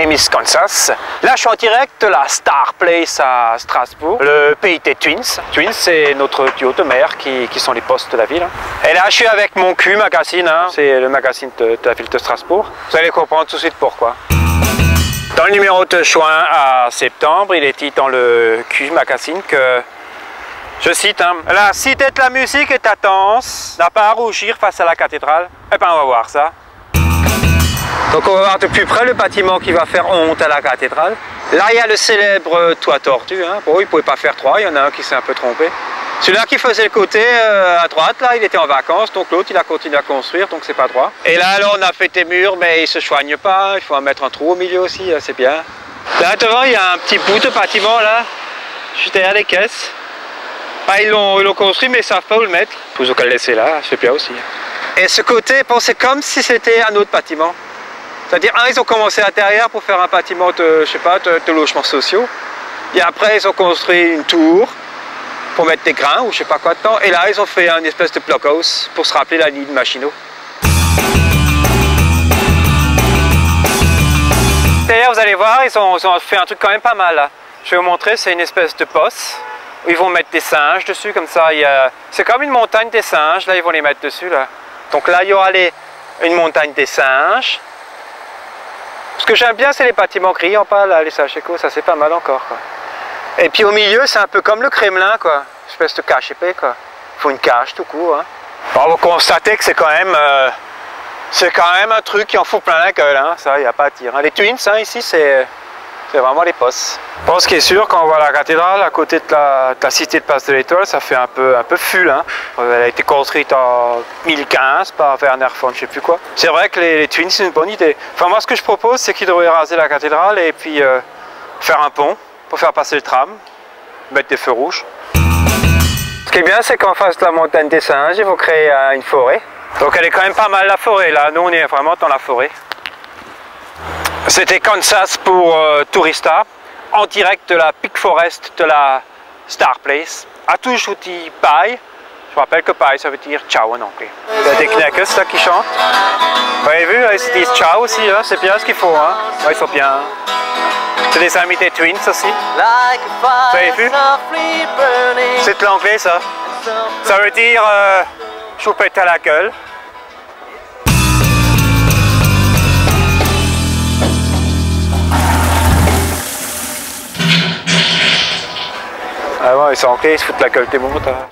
Miss Kansas. Là, je suis en direct de la Star Place à Strasbourg, le PIT Twins. Twins, c'est notre duo de mères qui sont les boss de la ville. Et là, je suis avec mon Q Magazine, hein. C'est le magazine de la ville de Strasbourg. Vous allez comprendre tout de suite pourquoi. Dans le numéro de juin à septembre, il est dit dans le Q Magazine que, je cite, hein, la cité de la musique est à Tence, n'a pas à rougir face à la cathédrale. Eh ben, on va voir ça. Donc on va voir de plus près le bâtiment qui va faire honte à la cathédrale. Là, il y a le célèbre toit tordu. Hein. Bon, il ne pouvait pas faire trois, il y en a un qui s'est un peu trompé. Celui-là qui faisait le côté à droite, là, il était en vacances, donc l'autre, il a continué à construire, donc c'est pas droit. Et là, alors, on a fait des murs, mais ils ne se soignent pas, il faut en mettre un trou au milieu aussi, c'est bien. Là, devant, il y a un petit bout de bâtiment, là, juste derrière les caisses. Ah, ils l'ont construit, mais ils ne savent pas où le mettre. Il faut le laisser là, c'est bien aussi. Et ce côté, bon, c'est comme si c'était un autre bâtiment. C'est-à-dire, ils ont commencé à l'intérieur pour faire un bâtiment de, je sais pas, de logements sociaux. Et après, ils ont construit une tour pour mettre des grains ou je sais pas quoi dedans. Et là, ils ont fait une espèce de blockhouse pour se rappeler la ligne Maginot. D'ailleurs, vous allez voir, ils ont fait un truc quand même pas mal. Là. Je vais vous montrer, c'est une espèce de bosse où ils vont mettre des singes dessus, comme ça. C'est comme une montagne des singes, là, ils vont les mettre dessus. Là. Donc là, il y aura une montagne des singes. Ce que j'aime bien, c'est les bâtiments gris en pâle, les Sacheco, ça c'est pas mal encore. Quoi. Et puis au milieu, c'est un peu comme le Kremlin, quoi. Une espèce de cache épais, quoi. Il faut une cache tout court. Hein. Bon, vous constatez que c'est quand même un truc qui en fout plein la gueule, hein. Ça, il n'y a pas à dire. Hein. Les Twins, hein, ici, c'est vraiment les postes. Bon, ce qui est sûr, quand on voit la cathédrale à côté de la cité de Place de l'Étoile, ça fait un peu ful. Hein. Elle a été construite en 1015 par Werner von je sais plus quoi. C'est vrai que les Twins, c'est une bonne idée. Enfin, moi, ce que je propose, c'est qu'ils devraient raser la cathédrale et puis faire un pont pour faire passer le tram, mettre des feux rouges. Ce qui est bien, c'est qu'en face de la montagne des singes, il faut créer une forêt. Donc elle est quand même pas mal la forêt, là. Nous, on est vraiment dans la forêt. C'était Kansas pour Tourista, en direct de la Peak Forest de la Star Place. À tout, je vous dis bye. Je vous rappelle que bye, ça veut dire ciao en anglais. Il y a des knackers là qui chantent. Vous avez vu, ils se disent ciao aussi, hein. C'est bien ce qu'il faut. Hein. Ouais, ils sont bien. C'est des amis des Twins aussi. Vous avez vu? C'est de l'anglais ça. Ça veut dire je vous pète à la gueule. Ah ouais, ils sont anglais, ils se foutent la gueule des motards.